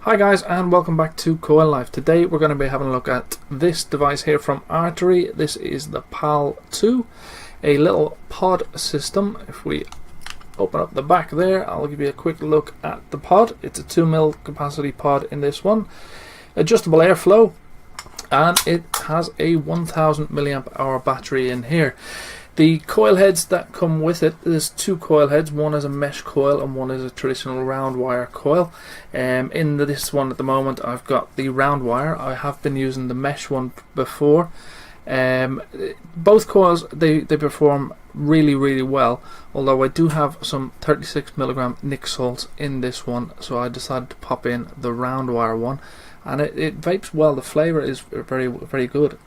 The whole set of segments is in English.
Hi guys, and welcome back to Coil Life. Today we're going to be having a look at this device here from Artery. This is the Pal 2, a little pod system. If we open up the back there, I'll give you a quick look at the pod. It's a 2mm capacity pod in this one, adjustable airflow, and it has a 1000 milliamp hour battery in here. The coil heads that come with it, there's two coil heads. One is a mesh coil and one is a traditional round wire coil. In this one at the moment I've got the round wire. I have been using the mesh one before. Both coils, they perform really well, although I do have some 36mg nic salts in this one, so I decided to pop in the round wire one, and it vapes well. The flavour is very good.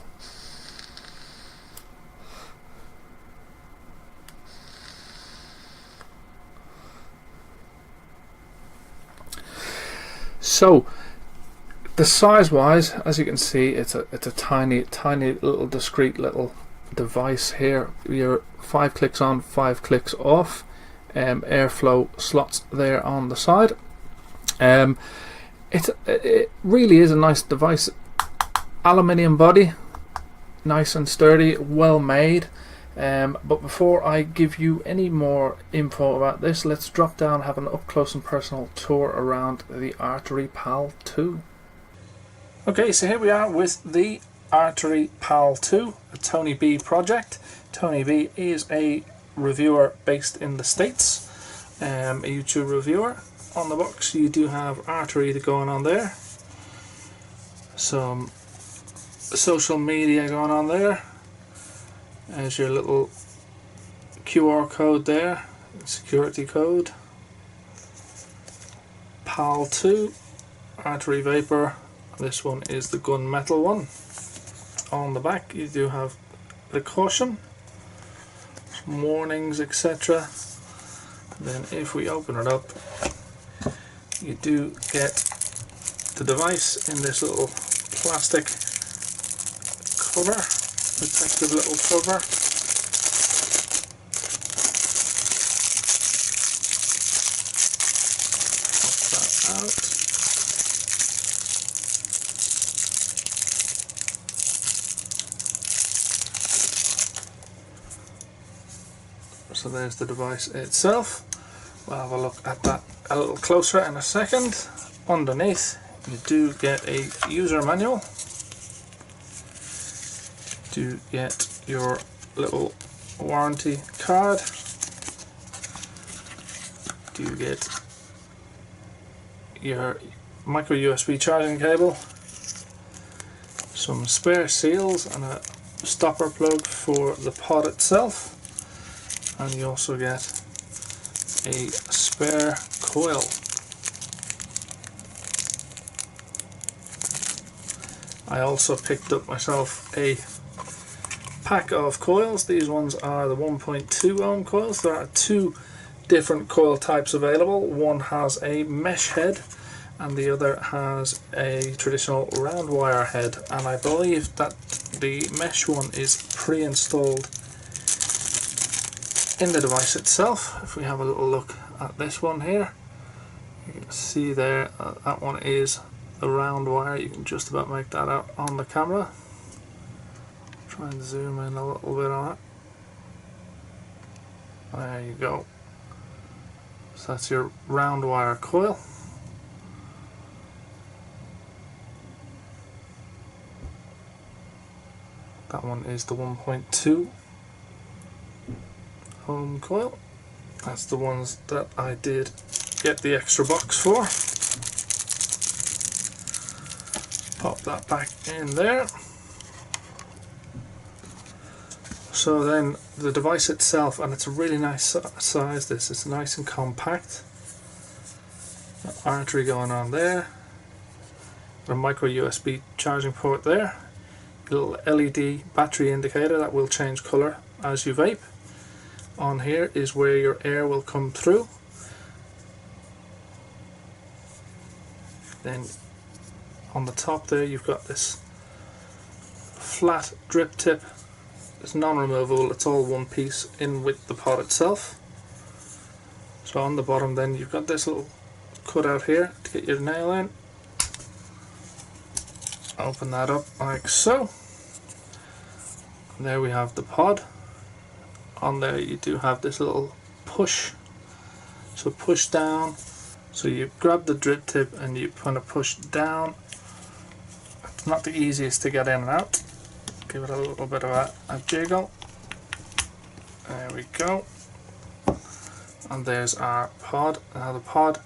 So, the size-wise, as you can see, it's a tiny little discreet little device here. You're 5 clicks on, 5 clicks off. Airflow slots there on the side. It really is a nice device. Aluminium body, nice and sturdy, well made. But before I give you any more info about this, let's drop down and have an up close and personal tour around the Artery Pal 2. Okay, so here we are with the Artery Pal 2, a Tony B project. Tony B is a reviewer based in the States, a YouTube reviewer. On the box you do have Artery going on there, some social media going on there. There's your little QR code there, security code. PAL 2, Artery Vapor. This one is the gunmetal one. On the back you do have precaution, some warnings, etc. Then if we open it up, you do get the device in this little plastic cover. Protective little cover. Pop that out. So there's the device itself. We'll have a look at that a little closer in a second. Underneath you do get a user manual. To get your little warranty card, to get your MicroUSB charging cable, some spare seals and a stopper plug for the pod itself, and you also get a spare coil. I also picked up myself a pack of coils. These ones are the 1.2 ohm coils. There are two different coil types available. One has a mesh head and the other has a traditional round wire head, and I believe that the mesh one is pre-installed in the device itself. If we have a little look at this one here, you can see there that one is the round wire. You can just about make that out on the camera. Try and zoom in a little bit on it. There you go. So that's your round wire coil. That one is the 1.2 ohm coil. That's the ones that I did get the extra box for. Pop that back in there. So then the device itself, and it's a really nice size, it's nice and compact. Artery going on there, a micro USB charging port there, a little LED battery indicator that will change colour as you vape. On here is where your air will come through. Then on the top there you've got this flat drip tip. It's non-removable, it's all one piece in with the pod itself. So on the bottom then you've got this little cut out here to get your nail in, open that up like so. And there we have the pod. On there you do have this little push, so push down, so you grab the drip tip and you kind of push down. It's not the easiest to get in and out. Give it a little bit of a jiggle. There we go. And there's our pod. Now the pod,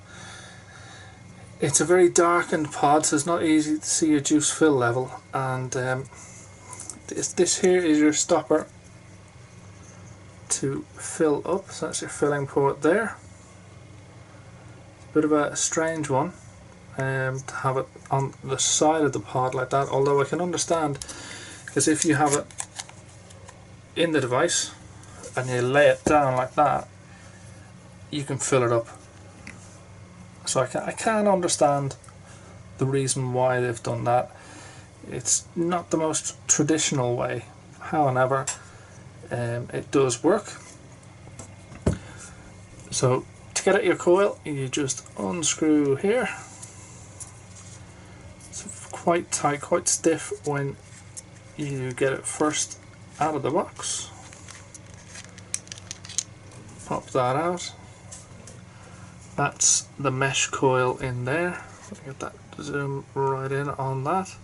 it's a very darkened pod, so it's not easy to see your juice fill level. And this here is your stopper to fill up, so that's your filling port there. It's a bit of a strange one to have it on the side of the pod like that, although I can understand, because if you have it in the device and you lay it down like that, you can fill it up. So I can understand the reason why they've done that. It's not the most traditional way, however, it does work. So to get at your coil, you just unscrew here. It's quite tight, quite stiff when you get it first out of the box. Pop that out. That's the mesh coil in there. Get that zoom right in on that.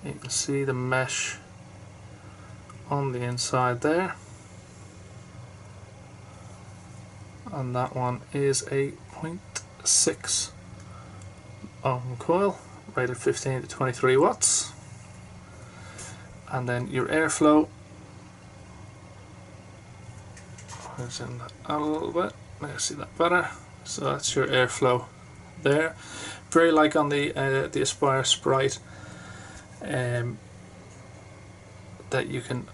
You can see the mesh on the inside there. And that one is a 0.6 ohm coil, rated 15 to 23 watts. And then your airflow, let's zoom that out a little bit. Let's see that better. So that's your airflow there. Very like on the Aspire Sprite, that you can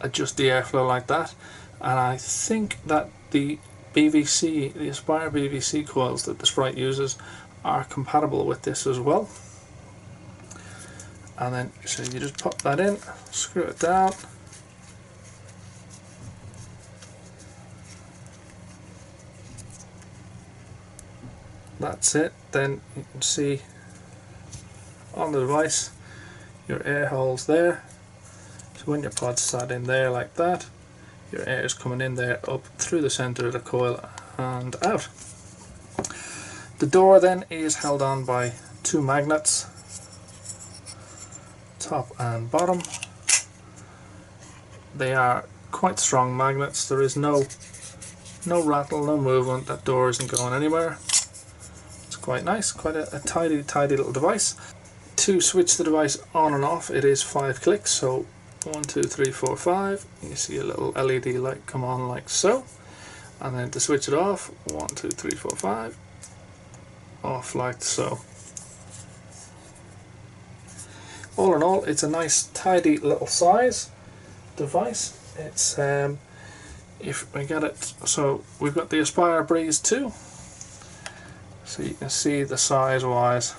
adjust the airflow like that. And I think that the Aspire BVC coils that the Sprite uses are compatible with this as well. And then so you just pop that in, screw it down. That's it. Then you can see on the device your air holes there. So when your pod's sat in there like that, your air is coming in there up through the center of the coil and out. The door then is held on by two magnets, top and bottom. They are quite strong magnets. There is no rattle, no movement. That door isn't going anywhere. Quite nice, quite a tidy little device. To switch the device on and off, it is 5 clicks, so 1, 2, 3, 4, 5. You see a little LED light come on like so, and then to switch it off, 1, 2, 3, 4, 5, off like so. All in all, it's a nice tidy little size device. It's if we get it, so we've got the Aspire Breeze 2. So you can see the size wise,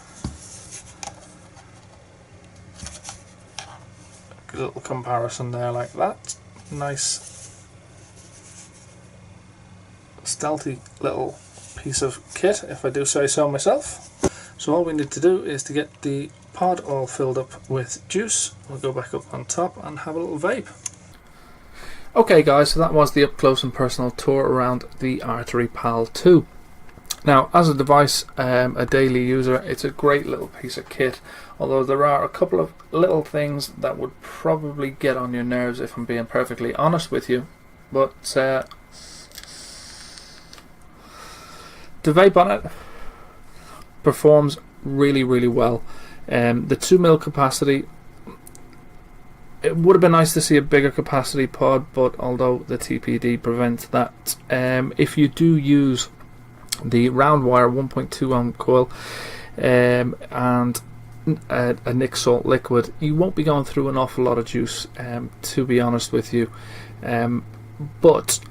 a little comparison there like that. Nice stealthy little piece of kit, if I do say so myself. So all we need to do is to get the pod all filled up with juice. We'll go back up on top and have a little vape. Okay guys, so that was the up close and personal tour around the Artery Pal 2. Now, as a device, a daily user, it's a great little piece of kit, although there are a couple of little things that would probably get on your nerves, if I'm being perfectly honest with you. But the vape on it performs really well. The 2mm capacity, it would have been nice to see a bigger capacity pod, but although the TPD prevents that, if you do use the round wire 1.2 ohm coil and a Nic Salt liquid, you won't be going through an awful lot of juice, to be honest with you. But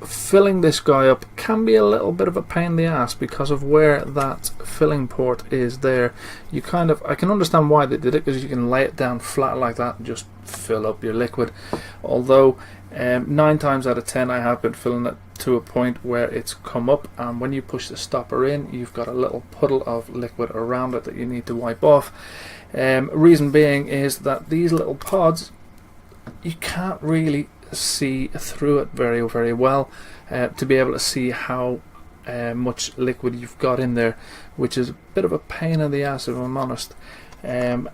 filling this guy up can be a little bit of a pain in the ass because of where that filling port is there. I can understand why they did it, because you can lay it down flat like that and just fill up your liquid. Although 9 times out of 10 I have been filling it to a point where it's come up, and when you push the stopper in, you've got a little puddle of liquid around it that you need to wipe off. Reason being is that these little pods, you can't really see through it very well to be able to see how much liquid you've got in there, which is a bit of a pain in the ass if I'm honest. The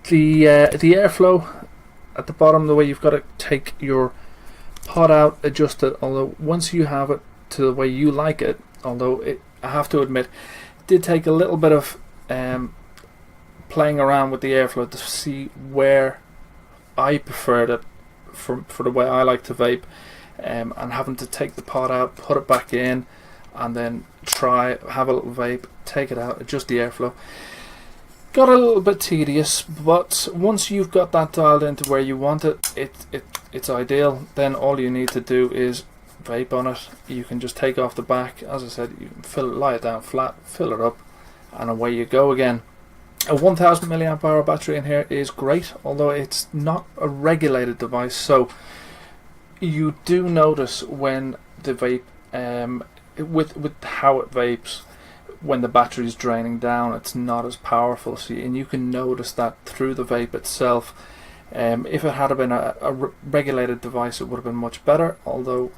airflow at the bottom, the way you've got to take your pod out, adjust it, although once you have it to the way you like it, although I have to admit it did take a little bit of playing around with the airflow to see where I preferred it for the way I like to vape, and having to take the pod out, put it back in, and then have a little vape, take it out, adjust the airflow. Got a little bit tedious, but once you've got that dialed into where you want it, it's ideal. Then all you need to do is vape on it. You can just take off the back, as I said, you can lie it down flat, fill it up, and away you go again. A 1000 milliamp hour battery in here is great, although it's not a regulated device, so you do notice when the vape, with how it vapes, when the battery is draining down, it's not as powerful. And you can notice that through the vape itself. If it had been a regulated device, it would have been much better, although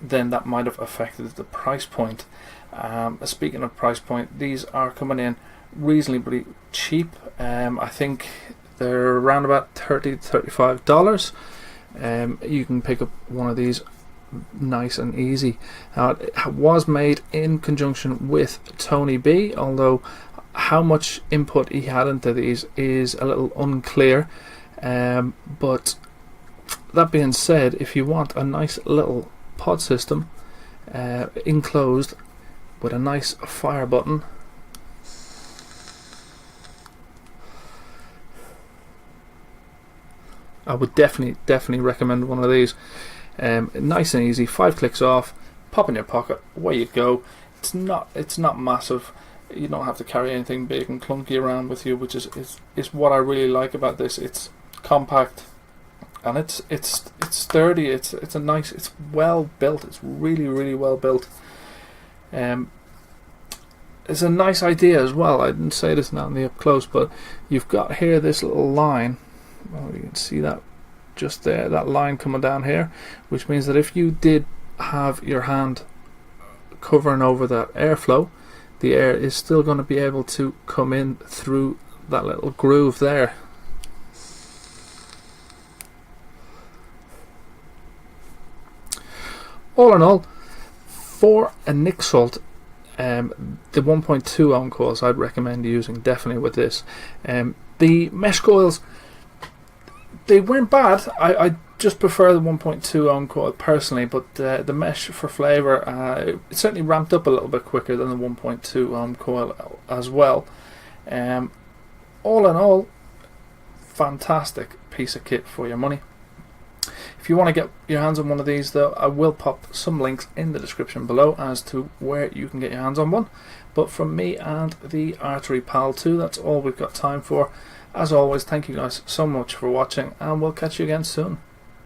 then that might have affected the price point. Speaking of price point, these are coming in reasonably cheap. I think they're around about $30 to $35. You can pick up one of these nice and easy. Now, it was made in conjunction with Tony B, although how much input he had into these is a little unclear, but that being said, if you want a nice little pod system enclosed with a nice fire button, I would definitely recommend one of these. Nice and easy, 5 clicks off, pop in your pocket, away you go. It's not massive. You don't have to carry anything big and clunky around with you, which is what I really like about this. It's compact and it's sturdy. It's well built. It's really well built. It's a nice idea as well. I didn't say this now in the up close, but you've got here this little line. Well, you can see that just there, that line coming down here, which means that if you did have your hand covering over that airflow, the air is still going to be able to come in through that little groove there. All in all, for a Nick Salt, the 1.2 ohm coils I'd recommend using definitely with this. The mesh coils, they weren't bad. I just prefer the 1.2 ohm coil personally, but the mesh for flavour, it certainly ramped up a little bit quicker than the 1.2 ohm coil as well. All in all, fantastic piece of kit for your money. If you want to get your hands on one of these though, I will pop some links in the description below as to where you can get your hands on one. But from me and the Artery Pal 2, that's all we've got time for. As always, thank you guys so much for watching, and we'll catch you again soon.